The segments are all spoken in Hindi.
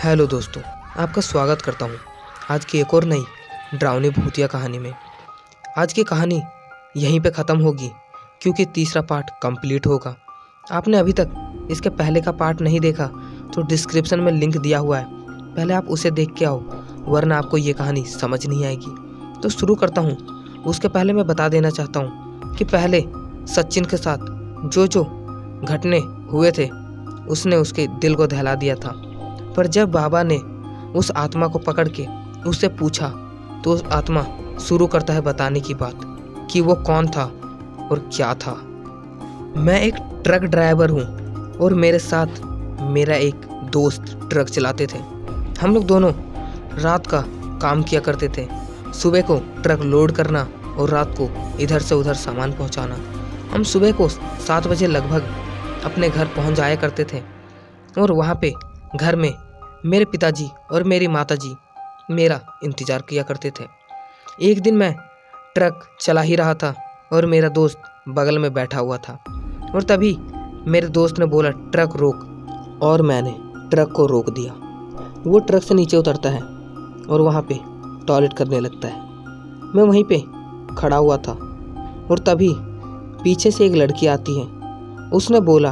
हेलो दोस्तों, आपका स्वागत करता हूँ आज की एक और नई डरावनी भूतिया कहानी में। आज की कहानी यहीं पे ख़त्म होगी क्योंकि तीसरा पार्ट कंप्लीट होगा। आपने अभी तक इसके पहले का पार्ट नहीं देखा तो डिस्क्रिप्शन में लिंक दिया हुआ है, पहले आप उसे देख के आओ, वरना आपको ये कहानी समझ नहीं आएगी। तो शुरू करता हूँ। उसके पहले मैं बता देना चाहता हूँ कि पहले सचिन के साथ जो घटने हुए थे उसने उसके दिल को दहला दिया था, पर जब बाबा ने उस आत्मा को पकड़ के उससे पूछा तो उस आत्मा शुरू करता है बताने की बात कि वो कौन था और क्या था। मैं एक ट्रक ड्राइवर हूँ और मेरे साथ मेरा एक दोस्त ट्रक चलाते थे। हम लोग दोनों रात का काम किया करते थे, सुबह को ट्रक लोड करना और रात को इधर से उधर सामान पहुँचाना। हम सुबह को 7 बजे लगभग अपने घर पहुँच जाया करते थे और वहाँ पे घर में मेरे पिताजी और मेरी माताजी मेरा इंतज़ार किया करते थे। एक दिन मैं ट्रक चला ही रहा था और मेरा दोस्त बगल में बैठा हुआ था और तभी मेरे दोस्त ने बोला ट्रक रोक, और मैंने ट्रक को रोक दिया। वो ट्रक से नीचे उतरता है और वहाँ पे टॉयलेट करने लगता है। मैं वहीं पे खड़ा हुआ था और तभी पीछे से एक लड़की आती है। उसने बोला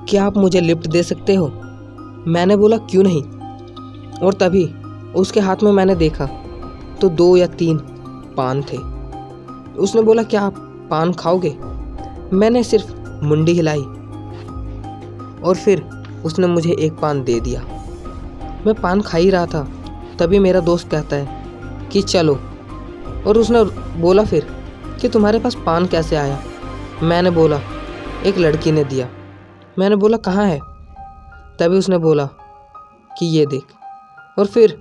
कि आप मुझे लिफ्ट दे सकते हो? मैंने बोला क्यों नहीं, और तभी उसके हाथ में मैंने देखा तो 2 या 3 पान थे। उसने बोला क्या आप पान खाओगे? मैंने सिर्फ मुंडी हिलाई और फिर उसने मुझे एक पान दे दिया। मैं पान खा ही रहा था, तभी मेरा दोस्त कहता है कि चलो, और उसने बोला फिर कि तुम्हारे पास पान कैसे आया? मैंने बोला एक लड़की ने दिया। मैंने बोला कहाँ है? तभी उसने बोला कि ये देख, और फिर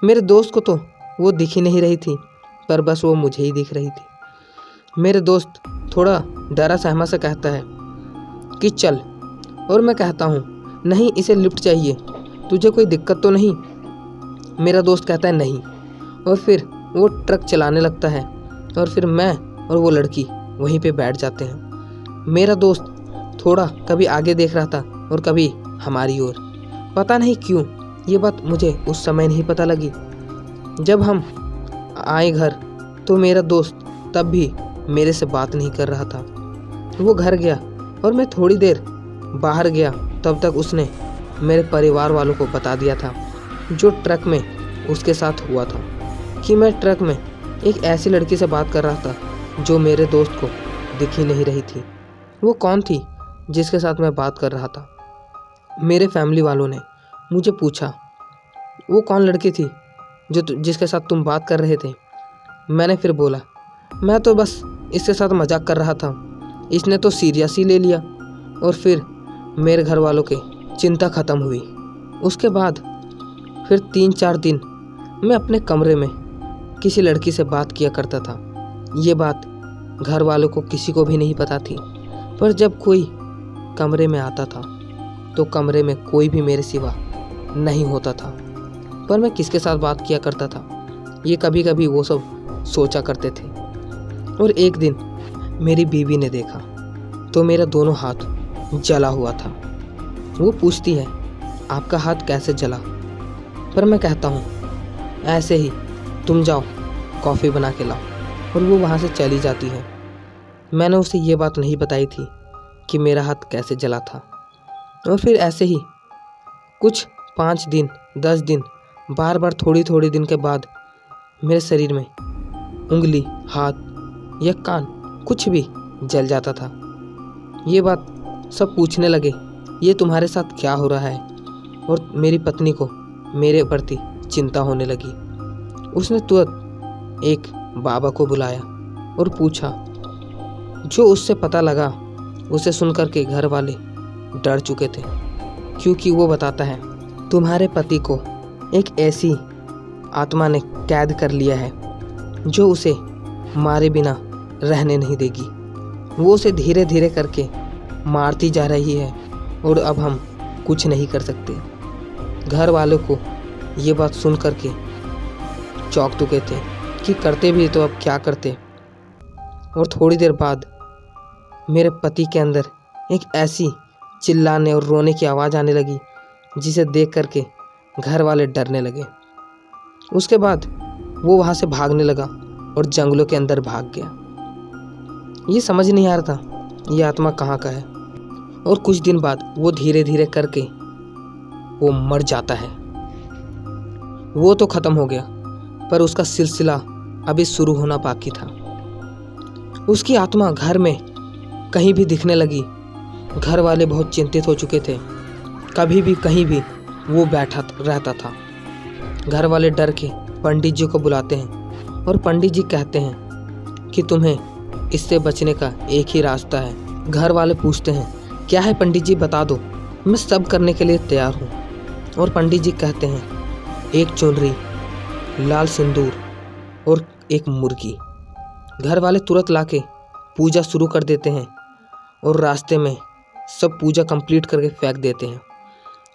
मेरे दोस्त को तो वो दिख ही नहीं रही थी, पर बस वो मुझे ही दिख रही थी। मेरे दोस्त थोड़ा डरा सहमा से कहता है कि चल, और मैं कहता हूँ नहीं, इसे लिफ्ट चाहिए, तुझे कोई दिक्कत तो नहीं? मेरा दोस्त कहता है नहीं, और फिर वो ट्रक चलाने लगता है और फिर मैं और वो लड़की वहीं पे बैठ जाते हैं। मेरा दोस्त थोड़ा कभी आगे देख रहा था और कभी हमारी ओर। पता नहीं क्यों ये बात मुझे उस समय नहीं पता लगी। जब हम आए घर तो मेरा दोस्त तब भी मेरे से बात नहीं कर रहा था। वो घर गया और मैं थोड़ी देर बाहर गया, तब तक उसने मेरे परिवार वालों को बता दिया था जो ट्रक में उसके साथ हुआ था कि मैं ट्रक में एक ऐसी लड़की से बात कर रहा था जो मेरे दोस्त को दिख ही नहीं रही थी। वो कौन थी जिसके साथ मैं बात कर रहा था? मेरे फैमिली वालों ने मुझे पूछा वो कौन लड़की थी जो जिसके साथ तुम बात कर रहे थे? मैंने फिर बोला मैं तो बस इसके साथ मजाक कर रहा था, इसने तो सीरियस ही ले लिया। और फिर मेरे घर वालों के चिंता ख़त्म हुई। उसके बाद फिर 3-4 दिन मैं अपने कमरे में किसी लड़की से बात किया करता था। ये बात घर वालों को किसी को भी नहीं पता थी, पर जब कोई कमरे में आता था तो कमरे में कोई भी मेरे सिवा नहीं होता था। पर मैं किसके साथ बात किया करता था ये कभी कभी वो सब सोचा करते थे। और एक दिन मेरी बीवी ने देखा तो मेरा दोनों हाथ जला हुआ था। वो पूछती है आपका हाथ कैसे जला? पर मैं कहता हूँ ऐसे ही, तुम जाओ कॉफ़ी बना के लाओ, और वो वहाँ से चली जाती है। मैंने उसे ये बात नहीं बताई थी कि मेरा हाथ कैसे जला था। और फिर ऐसे ही कुछ 5 दिन 10 दिन बार बार थोड़ी थोड़ी दिन के बाद मेरे शरीर में उंगली, हाथ या कान कुछ भी जल जाता था। ये बात सब पूछने लगे ये तुम्हारे साथ क्या हो रहा है? और मेरी पत्नी को मेरे प्रति चिंता होने लगी। उसने तुरंत एक बाबा को बुलाया और पूछा। जो उससे पता लगा उसे सुनकर के घर वाले डर चुके थे, क्योंकि वो बताता है तुम्हारे पति को एक ऐसी आत्मा ने कैद कर लिया है जो उसे मारे बिना रहने नहीं देगी। वो उसे धीरे धीरे करके मारती जा रही है और अब हम कुछ नहीं कर सकते। घर वालों को ये बात सुन करके चौंक चुके थे कि करते भी तो अब क्या करते। और थोड़ी देर बाद मेरे पति के अंदर एक ऐसी चिल्लाने और रोने की आवाज़ आने लगी जिसे देख करके घर वाले डरने लगे। उसके बाद वो वहाँ से भागने लगा और जंगलों के अंदर भाग गया। ये समझ नहीं आ रहा था ये आत्मा कहाँ का है। और कुछ दिन बाद वो धीरे धीरे करके वो मर जाता है। वो तो ख़त्म हो गया, पर उसका सिलसिला अभी शुरू होना बाकी था। उसकी आत्मा घर में कहीं भी दिखने लगी। घर वाले बहुत चिंतित हो चुके थे। कभी भी कहीं भी वो बैठा रहता था। घर वाले डर के पंडित जी को बुलाते हैं और पंडित जी कहते हैं कि तुम्हें इससे बचने का एक ही रास्ता है। घर वाले पूछते हैं क्या है पंडित जी, बता दो, मैं सब करने के लिए तैयार हूँ। और पंडित जी कहते हैं एक चुनरी, लाल सिंदूर और एक मुर्गी। घर वाले तुरंत लाके पूजा शुरू कर देते हैं और रास्ते में सब पूजा कंप्लीट करके फेंक देते हैं।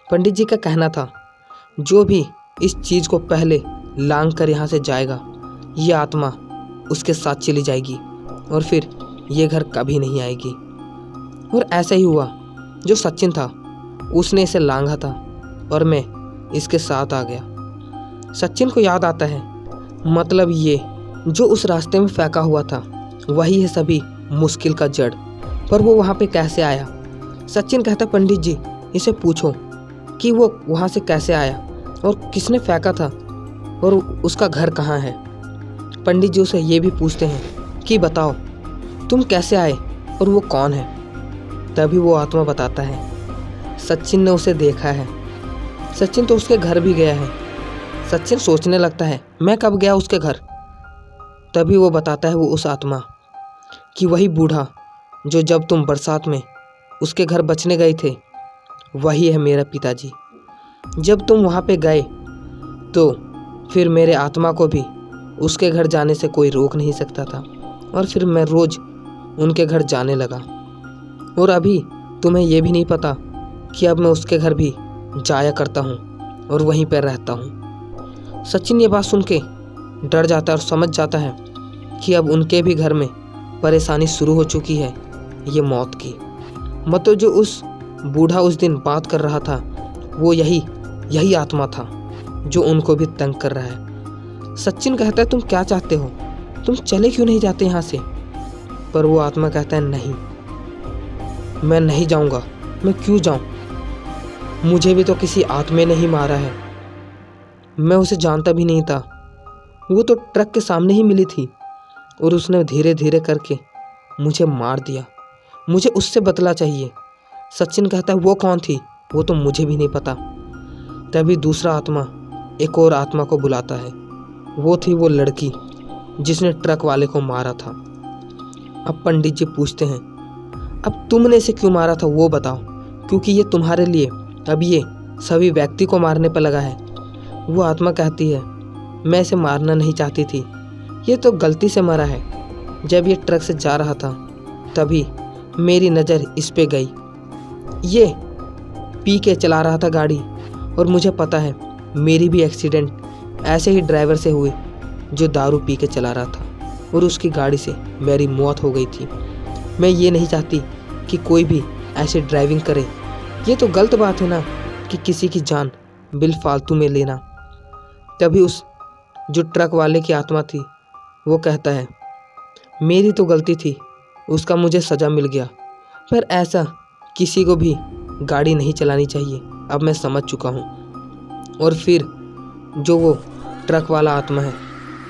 पंडित जी का कहना था जो भी इस चीज़ को पहले लांग कर यहाँ से जाएगा, ये आत्मा उसके साथ चली जाएगी और फिर ये घर कभी नहीं आएगी। और ऐसा ही हुआ। जो सचिन था उसने इसे लांघा था और मैं इसके साथ आ गया। सचिन को याद आता है, मतलब ये जो उस रास्ते में फेंका हुआ था वही है सभी मुश्किल का जड़। पर वो वहाँ पे कैसे आया? सचिन कहता पंडित जी इसे पूछो कि वो वहाँ से कैसे आया और किसने फेंका था और उसका घर कहाँ है। पंडित जी उसे ये भी पूछते हैं कि बताओ तुम कैसे आए और वो कौन है। तभी वो आत्मा बताता है सचिन ने उसे देखा है। सचिन तो उसके घर भी गया है। सचिन सोचने लगता है मैं कब गया उसके घर। तभी वो बताता है वो उस आत्मा कि वही बूढ़ा जो जब तुम बरसात में उसके घर बचने गए थे वही है मेरा पिताजी। जब तुम वहाँ पे गए तो फिर मेरे आत्मा को भी उसके घर जाने से कोई रोक नहीं सकता था और फिर मैं रोज़ उनके घर जाने लगा। और अभी तुम्हें ये भी नहीं पता कि अब मैं उसके घर भी जाया करता हूँ और वहीं पर रहता हूँ। सचिन ये बात सुन के डर जाता है और समझ जाता है कि अब उनके भी घर में परेशानी शुरू हो चुकी है, ये मौत की। मतलब जो उस बूढ़ा उस दिन बात कर रहा था वो यही आत्मा था जो उनको भी तंग कर रहा है। सचिन कहता है तुम क्या चाहते हो, तुम चले क्यों नहीं जाते यहाँ से। पर वो आत्मा कहता है नहीं, मैं नहीं जाऊँगा। मैं क्यों जाऊँ, मुझे भी तो किसी आत्मे ने ही मारा है। मैं उसे जानता भी नहीं था, वो तो ट्रक के सामने ही मिली थी और उसने धीरे धीरे करके मुझे मार दिया। मुझे उससे बदला चाहिए। सचिन कहता है वो कौन थी, वो तो मुझे भी नहीं पता। तभी दूसरा आत्मा एक और आत्मा को बुलाता है। वो थी वो लड़की जिसने ट्रक वाले को मारा था। अब पंडित जी पूछते हैं अब तुमने इसे क्यों मारा था वो बताओ, क्योंकि ये तुम्हारे लिए अब ये सभी व्यक्ति को मारने पर लगा है। वो आत्मा कहती है मैं इसे मारना नहीं चाहती थी, ये तो गलती से मरा है। जब ये ट्रक से जा रहा था तभी मेरी नज़र इस पे गई। ये पी के चला रहा था गाड़ी और मुझे पता है मेरी भी एक्सीडेंट ऐसे ही ड्राइवर से हुई जो दारू पी के चला रहा था और उसकी गाड़ी से मेरी मौत हो गई थी। मैं ये नहीं चाहती कि कोई भी ऐसे ड्राइविंग करे। ये तो गलत बात है ना कि किसी की जान बिल फालतू में लेना। तभी उस जो ट्रक वाले की आत्मा थी वो कहता है मेरी तो गलती थी, उसका मुझे सज़ा मिल गया, पर ऐसा किसी को भी गाड़ी नहीं चलानी चाहिए। अब मैं समझ चुका हूँ। और फिर जो वो ट्रक वाला आत्मा है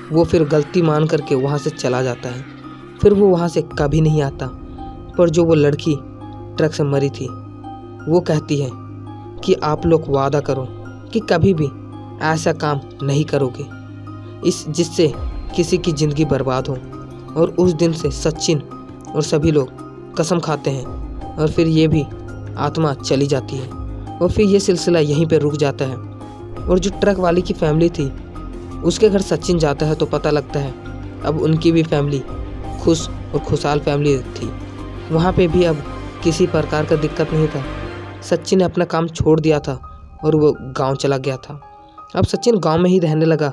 वो फिर गलती मान करके वहाँ से चला जाता है। फिर वो वहाँ से कभी नहीं आता। पर जो वो लड़की ट्रक से मरी थी वो कहती है कि आप लोग वादा करो कि कभी भी ऐसा काम नहीं करोगे जिससे किसी की ज़िंदगी बर्बाद हो। और उस दिन से सचिन और सभी लोग कसम खाते हैं और फिर ये भी आत्मा चली जाती है और फिर ये सिलसिला यहीं पे रुक जाता है। और जो ट्रक वाली की फैमिली थी उसके घर सचिन जाता है तो पता लगता है अब उनकी भी फैमिली खुश और खुशहाल फैमिली थी। वहाँ पे भी अब किसी प्रकार का दिक्कत नहीं था। सचिन ने अपना काम छोड़ दिया था और वो गांव चला गया था। अब सचिन गांव में ही रहने लगा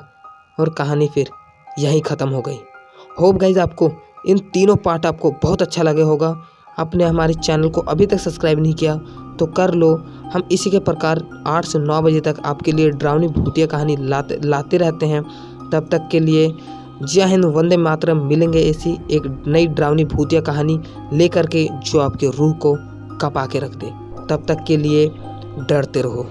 और कहानी फिर यहीं ख़त्म हो गई। होप गाइज आपको इन तीनों पार्ट आपको बहुत अच्छा लगे होगा। आपने हमारे चैनल को अभी तक सब्सक्राइब नहीं किया तो कर लो। हम इसी के प्रकार 8 से 9 बजे तक आपके लिए डरावनी भूतिया कहानी लाते रहते हैं। तब तक के लिए जय हिंद, वंदे मातरम। मिलेंगे ऐसी एक नई डरावनी भूतिया कहानी लेकर के जो आपके रूह को कँपा के रख दे। तब तक के लिए डरते रहो।